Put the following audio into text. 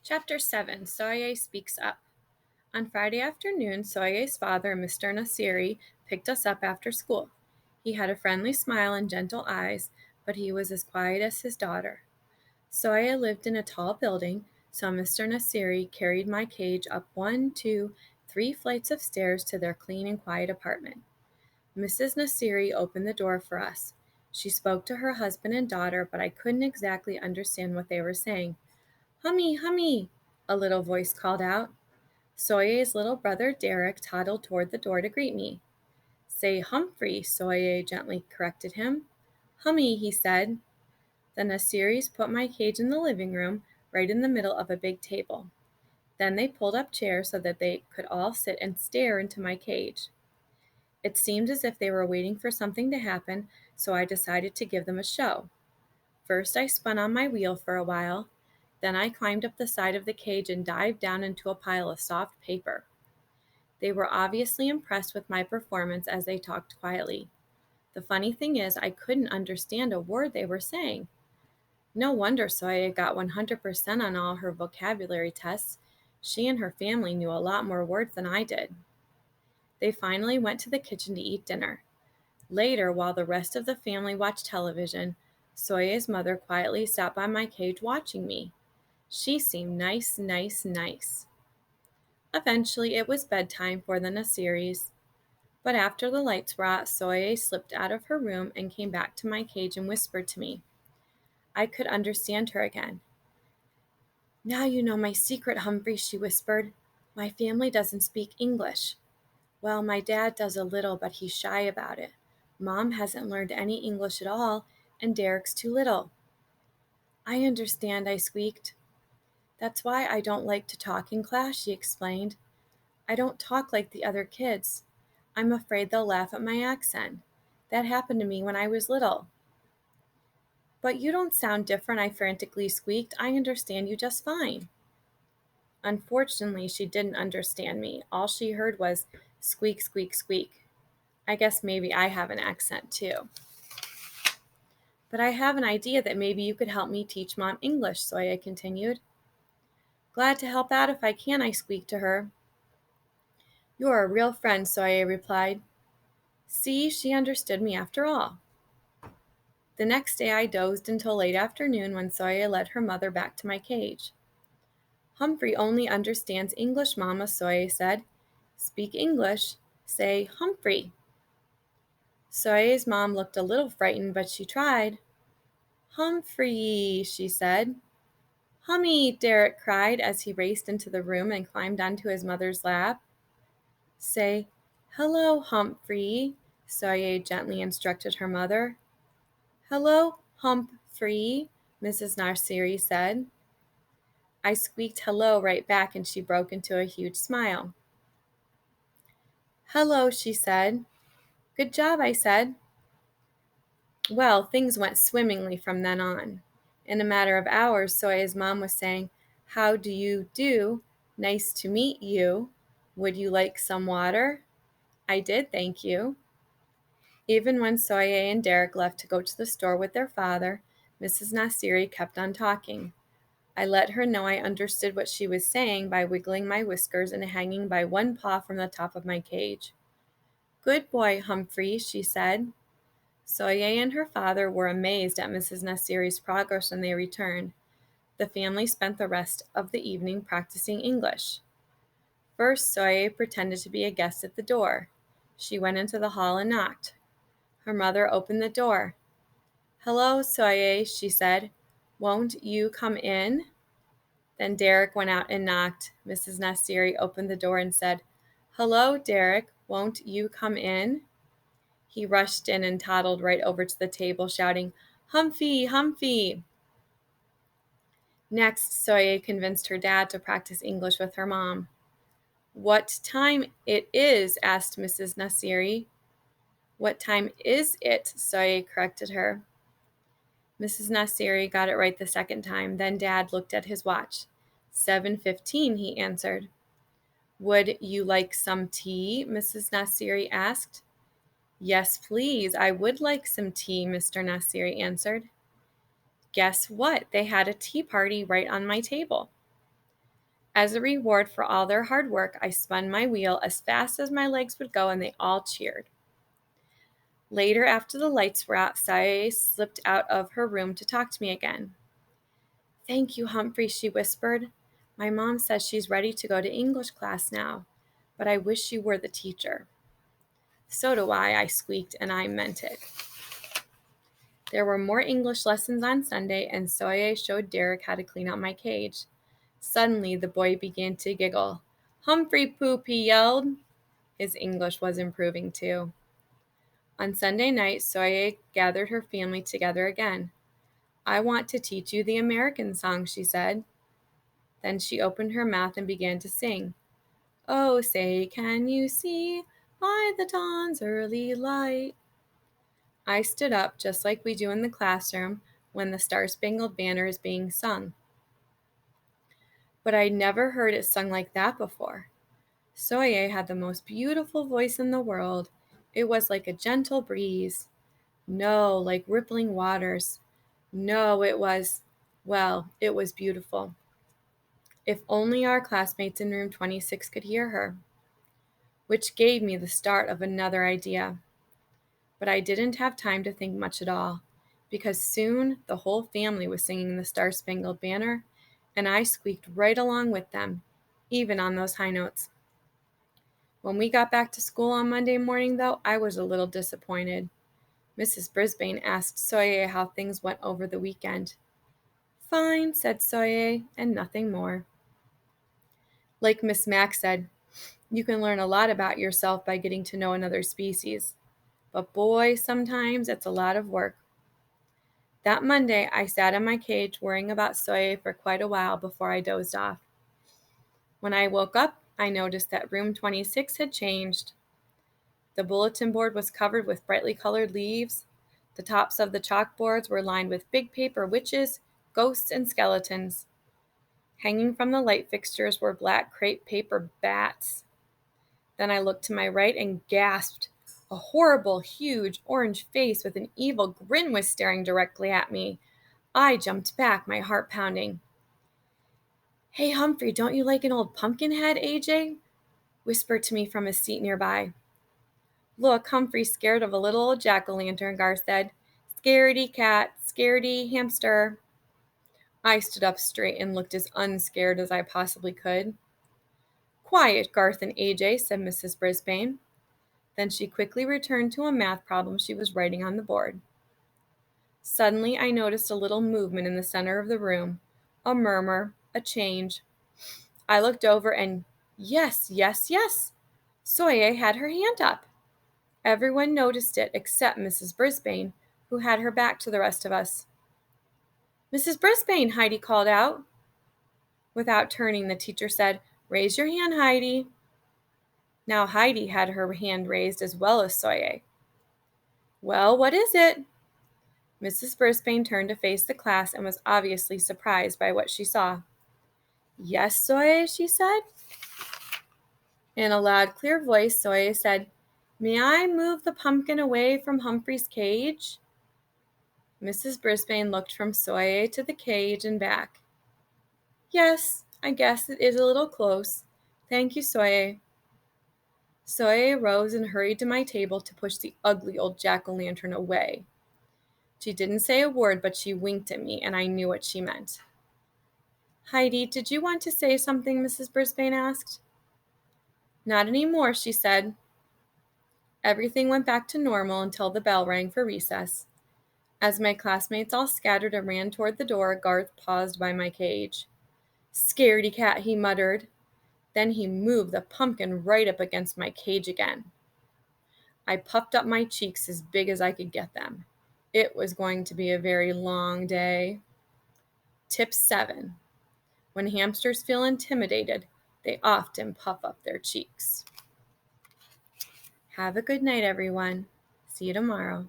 Chapter 7 Soye Speaks Up. On Friday afternoon, Soye's father, Mr. Nasiri, picked us up after school. He had a friendly smile and gentle eyes, but he was as quiet as his daughter. Soye lived in a tall building, so Mr. Nasiri carried my cage up one, two, three flights of stairs to their clean and quiet apartment. Mrs. Nasiri opened the door for us. She spoke to her husband and daughter, but I couldn't exactly understand what they were saying. Hummy, hummy, a little voice called out. Soye's little brother Derek toddled toward the door to greet me. Say Humphrey, Soye gently corrected him. Hummy, he said. The Nasiris put my cage in the living room, right in the middle of a big table. Then they pulled up chairs so that they could all sit and stare into my cage. It seemed as if they were waiting for something to happen, so I decided to give them a show. First, I spun on my wheel for a while. Then I climbed up the side of the cage and dived down into a pile of soft paper. They were obviously impressed with my performance as they talked quietly. The funny thing is, I couldn't understand a word they were saying. No wonder Soya got 100% on all her vocabulary tests. She and her family knew a lot more words than I did. They finally went to the kitchen to eat dinner. Later, while the rest of the family watched television, Soya's mother quietly sat by my cage watching me. She seemed nice, nice, nice. Eventually, it was bedtime for the Nasiris, but after the lights were out, Soye slipped out of her room and came back to my cage and whispered to me. I could understand her again. Now you know my secret, Humphrey, she whispered. My family doesn't speak English. Well, my dad does a little, but he's shy about it. Mom hasn't learned any English at all, and Derek's too little. I understand, I squeaked. That's why I don't like to talk in class, she explained. I don't talk like the other kids. I'm afraid they'll laugh at my accent. That happened to me when I was little. But you don't sound different, I frantically squeaked. I understand you just fine. Unfortunately, she didn't understand me. All she heard was squeak, squeak, squeak. I guess maybe I have an accent too. But I have an idea that maybe you could help me teach Mom English, Soya continued. Glad to help out if I can, I squeaked to her. You're a real friend, Soya replied. See, she understood me after all. The next day I dozed until late afternoon when Soya led her mother back to my cage. Humphrey only understands English, Mama, Soya said. Speak English. Say Humphrey. Soya's mom looked a little frightened, but she tried. Humphrey, she said. Hummy, Derek cried as he raced into the room and climbed onto his mother's lap. Say, hello, Humphrey, Soye gently instructed her mother. Hello, Humphrey, Mrs. Narsiri said. I squeaked hello right back and she broke into a huge smile. Hello, she said. Good job, I said. Well, things went swimmingly from then on. In a matter of hours, Soya's mom was saying, How do you do? Nice to meet you. Would you like some water? I did, thank you. Even when Soye and Derek left to go to the store with their father, Mrs. Nasiri kept on talking. I let her know I understood what she was saying by wiggling my whiskers and hanging by one paw from the top of my cage. Good boy, Humphrey, she said. Soye and her father were amazed at Mrs. Nasiri's progress when they returned. The family spent the rest of the evening practicing English. First, Soye pretended to be a guest at the door. She went into the hall and knocked. Her mother opened the door. Hello, Soye, she said. Won't you come in? Then Derek went out and knocked. Mrs. Nasiri opened the door and said, Hello, Derek. Won't you come in? He rushed in and toddled right over to the table, shouting, Humphrey, Humphrey. Next, Soye convinced her dad to practice English with her mom. What time it is? Asked Mrs. Nasiri. What time is it? Soye corrected her. Mrs. Nasiri got it right the second time. Then Dad looked at his watch. 7:15, he answered. Would you like some tea? Mrs. Nasiri asked. Yes, please. I would like some tea, Mr. Nasiri answered. Guess what? They had a tea party right on my table. As a reward for all their hard work, I spun my wheel as fast as my legs would go, and they all cheered. Later, after the lights were out, Saya slipped out of her room to talk to me again. "Thank you, Humphrey," she whispered. "My mom says she's ready to go to English class now, but I wish you were the teacher." "So do I squeaked, and I meant it. There were more English lessons on Sunday, and Soye showed Derek how to clean out my cage. Suddenly, the boy began to giggle. "Humphrey poop," he yelled. His English was improving too. On Sunday night, Soye gathered her family together again. "I want to teach you the American song," she said. Then she opened her mouth and began to sing. "Oh, say, can you see by the dawn's early light?" I stood up, just like we do in the classroom when the Star-Spangled Banner is being sung. But I'd never heard it sung like that before. Soye had the most beautiful voice in the world. It was like a gentle breeze. No, like rippling waters. No, it was beautiful. If only our classmates in room 26 could hear her. Which gave me the start of another idea. But I didn't have time to think much at all, because soon the whole family was singing the Star-Spangled Banner, and I squeaked right along with them, even on those high notes. When we got back to school on Monday morning, though, I was a little disappointed. Mrs. Brisbane asked Soye how things went over the weekend. "Fine," said Soye, and nothing more. Like Miss Mack said, you can learn a lot about yourself by getting to know another species. But boy, sometimes it's a lot of work. That Monday, I sat in my cage worrying about Soye for quite a while before I dozed off. When I woke up, I noticed that room 26 had changed. The bulletin board was covered with brightly colored leaves. The tops of the chalkboards were lined with big paper witches, ghosts, and skeletons. Hanging from the light fixtures were black crepe paper bats. Then I looked to my right and gasped. A horrible, huge orange face with an evil grin was staring directly at me. I jumped back, my heart pounding. "Hey, Humphrey, don't you like an old pumpkin head, AJ?" whispered to me from a seat nearby. "Look, Humphrey's scared of a little old jack-o'-lantern," Gar said. "Scaredy cat, scaredy hamster." I stood up straight and looked as unscared as I possibly could. "Quiet, Garth and AJ," said Mrs. Brisbane. Then she quickly returned to a math problem she was writing on the board. Suddenly, I noticed a little movement in the center of the room, a murmur, a change. I looked over and yes, Soye had her hand up. Everyone noticed it except Mrs. Brisbane, who had her back to the rest of us. "Mrs. Brisbane," Heidi called out. Without turning, the teacher said, "Raise your hand, Heidi." Now Heidi had her hand raised as well as Soye. "Well, what is it?" Mrs. Brisbane turned to face the class and was obviously surprised by what she saw. "Yes, Soye," she said. In a loud, clear voice, Soye said, "May I move the pumpkin away from Humphrey's cage?" Mrs. Brisbane looked from Soye to the cage and back. "Yes, I guess it is a little close. Thank you, Soye." Soye rose and hurried to my table to push the ugly old jack-o'-lantern away. She didn't say a word, but she winked at me, and I knew what she meant. "Heidi, did you want to say something?" Mrs. Brisbane asked. "Not anymore," she said. Everything went back to normal until the bell rang for recess. As my classmates all scattered and ran toward the door, Garth paused by my cage. "Scaredy cat," he muttered. Then he moved the pumpkin right up against my cage again. I puffed up my cheeks as big as I could get them. It was going to be a very long day. Tip 7. When hamsters feel intimidated, they often puff up their cheeks. Have a good night, everyone. See you tomorrow.